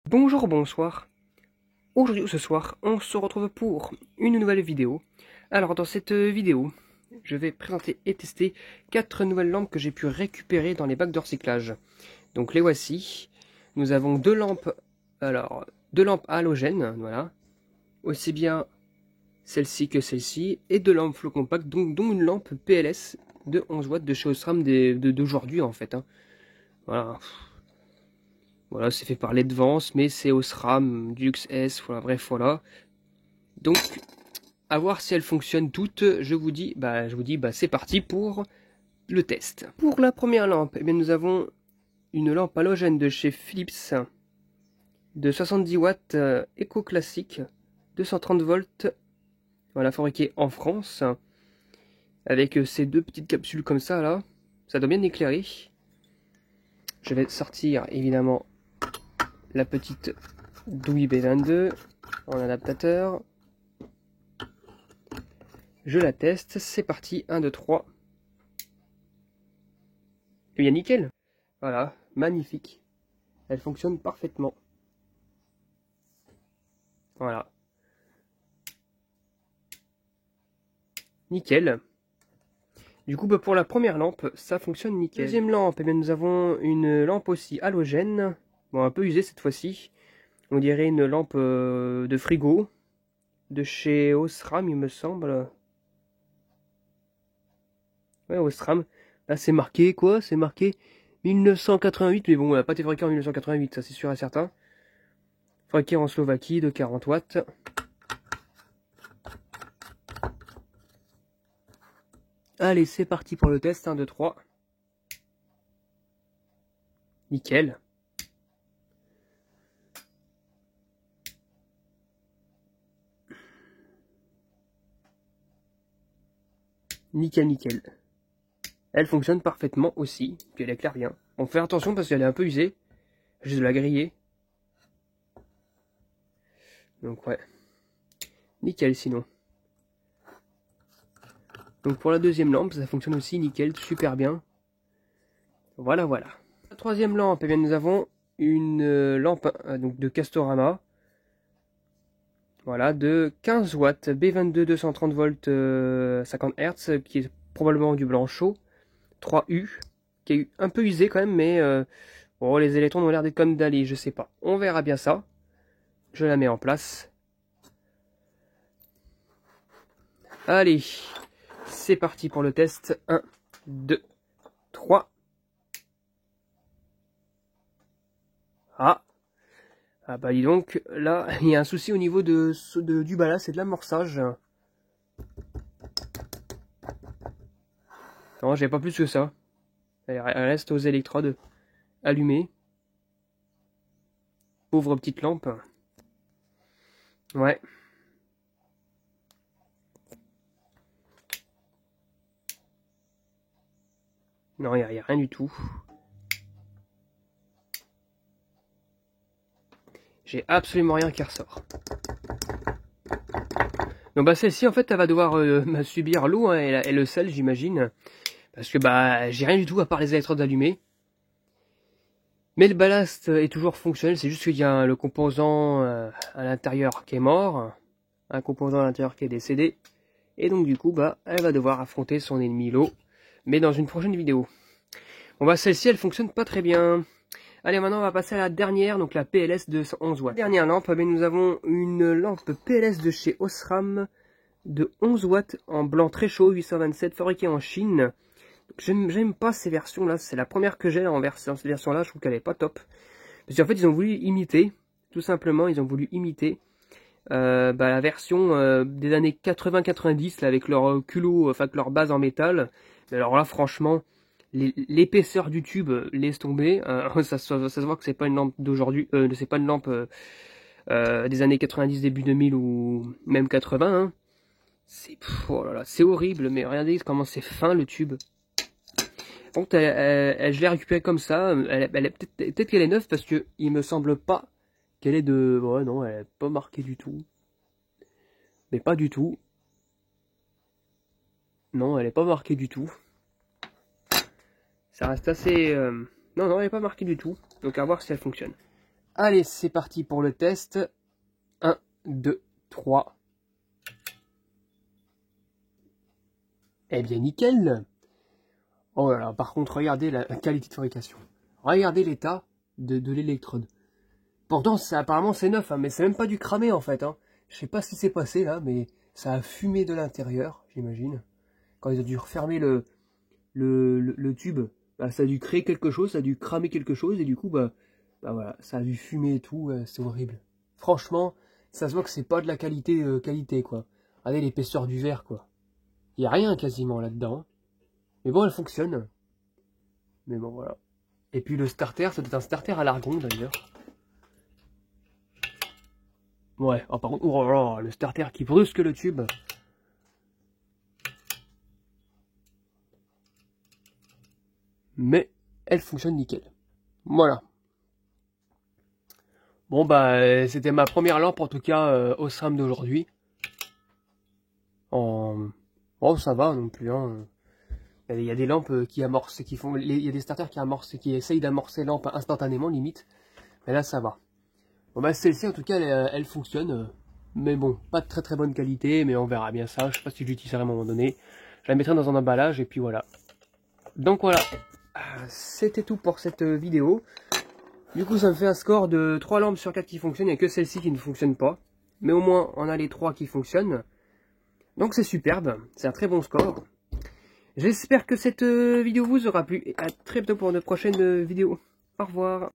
Bonjour, bonsoir. Aujourd'hui ou ce soir, on se retrouve pour une nouvelle vidéo. Alors dans cette vidéo, je vais présenter et tester 4 nouvelles lampes que j'ai pu récupérer dans les bacs de recyclage. Donc les voici. Nous avons deux lampes halogènes, voilà. Aussi bien celle-ci que celle-ci, et deux lampes flow compact, dont une lampe PLS de 11 watts de chez Osram d'aujourd'hui en fait. Voilà. Voilà, c'est fait par Ledvance, mais c'est Osram, Dux S, voilà, bref, voilà. Donc, à voir si elles fonctionnent toutes, je vous dis, c'est parti pour le test. Pour la première lampe, eh bien, nous avons une lampe halogène de chez Philips, de 70 watts, éco classique, 230 volts, voilà, fabriquée en France, avec ces deux petites capsules comme ça, là, ça doit bien éclairer. Je vais sortir, évidemment, la petite douille B22 en adaptateur. Je la teste, c'est parti, 1, 2, 3. Et bien nickel. Voilà, magnifique. Elle fonctionne parfaitement. Voilà. Nickel. Du coup, pour la première lampe, ça fonctionne nickel. Deuxième lampe, eh bien, nous avons une lampe aussi halogène. Bon, un peu usée cette fois-ci. On dirait une lampe de frigo. De chez Osram, il me semble. Ouais, Osram. Là, c'est marqué quoi? C'est marqué 1988. Mais bon, elle n'a pas été fabriquée en 1988, ça c'est sûr et certain. Fabriquée en Slovaquie de 40 watts. Allez, c'est parti pour le test. 1, 2, 3. Nickel. Nickel, nickel. Elle fonctionne parfaitement aussi, puis elle éclaire bien. On fait attention parce qu'elle est un peu usée. Juste de la griller. Donc ouais. Nickel sinon. Donc pour la deuxième lampe, ça fonctionne aussi nickel, super bien. Voilà, voilà. La troisième lampe, eh bien, nous avons une lampe donc de Castorama. Voilà, de 15 watts, B22 230 volts 50 Hz, qui est probablement du blanc chaud. 3U, qui est un peu usé quand même, mais bon, les électrons ont l'air d'être comme d'aller, je sais pas. On verra bien ça. Je la mets en place. Allez, c'est parti pour le test. 1, 2, 3. Ah bah dis donc, là, il y a un souci au niveau du ballast et de l'amorçage. Non, j'ai pas plus que ça. Elle reste aux électrodes allumées. Pauvre petite lampe. Ouais. Non, il n'y a rien du tout. J'ai absolument rien qui ressort. Donc bah celle-ci en fait elle va devoir subir l'eau hein, et le sel j'imagine. Parce que bah j'ai rien du tout à part les électrodes allumées. Mais le ballast est toujours fonctionnel, c'est juste qu'il y a le composant à l'intérieur qui est mort. Un composant à l'intérieur qui est décédé. Et donc du coup bah elle va devoir affronter son ennemi l'eau. Mais dans une prochaine vidéo. Bon bah celle-ci elle fonctionne pas très bien. Allez, maintenant on va passer à la dernière, donc la PLS de 11 watts. Dernière lampe, mais nous avons une lampe PLS de chez Osram de 11 watts en blanc très chaud, 827, fabriquée en Chine. J'aime pas ces versions-là, c'est la première que j'ai en cette version-là, je trouve qu'elle est pas top. Parce qu'en fait, ils ont voulu imiter, tout simplement, ils ont voulu imiter la version des années 80-90, avec leur culot, enfin leur base en métal. Mais alors là, franchement... L'épaisseur du tube laisse tomber, ça se voit que c'est pas une lampe d'aujourd'hui, c'est pas une lampe des années 90, début 2000 ou même 80. Hein. Oh là là, c'est horrible, mais regardez comment c'est fin le tube. Donc je l'ai récupérée comme ça, peut-être qu'elle est neuve parce que il me semble pas qu'elle est de... Ouais non, elle est pas marquée du tout. Mais pas du tout. Non, elle est pas marquée du tout. Ça reste assez... Non, non, elle n'est pas marquée du tout. Donc à voir si elle fonctionne. Allez, c'est parti pour le test. 1, 2, 3. Eh bien, nickel. Oh là là, par contre, regardez la qualité de fabrication. Regardez l'état de l'électrode. Pourtant, apparemment, c'est neuf, hein, mais c'est même pas du cramé, en fait. Hein. Je sais pas ce qui s'est passé, là, mais ça a fumé de l'intérieur, j'imagine. Quand ils ont dû refermer le tube, bah, ça a dû créer quelque chose, ça a dû cramer quelque chose, et du coup, bah voilà, ça a dû fumer et tout, c'est horrible. Franchement, ça se voit que c'est pas de la qualité, quoi. Regardez l'épaisseur du verre, quoi. Il n'y a rien quasiment là-dedans. Mais bon, elle fonctionne. Mais bon, voilà. Et puis le starter, c'était un starter à l'argon, d'ailleurs. Ouais, oh, par contre, oh là là, le starter qui brusque le tube. Mais elle fonctionne nickel. Voilà. Bon bah c'était ma première lampe en tout cas au SRAM d'aujourd'hui. Oh ça va non plus hein. Il y a des lampes qui amorcent, il y a des starters qui amorcent, qui essayent d'amorcer lampe instantanément limite. Mais là ça va. Bon bah celle-ci en tout cas elle fonctionne. Mais bon, pas de très bonne qualité, mais on verra bien ça. Je sais pas si je l'utiliserai à un moment donné. Je la mettrai dans un emballage et puis voilà. Donc voilà. C'était tout pour cette vidéo. Du coup, ça me fait un score de 3 lampes sur 4 qui fonctionnent. Il n'y a que celle-ci qui ne fonctionne pas. Mais au moins, on a les 3 qui fonctionnent. Donc c'est superbe. C'est un très bon score. J'espère que cette vidéo vous aura plu. Et à très bientôt pour une prochaine vidéo. Au revoir.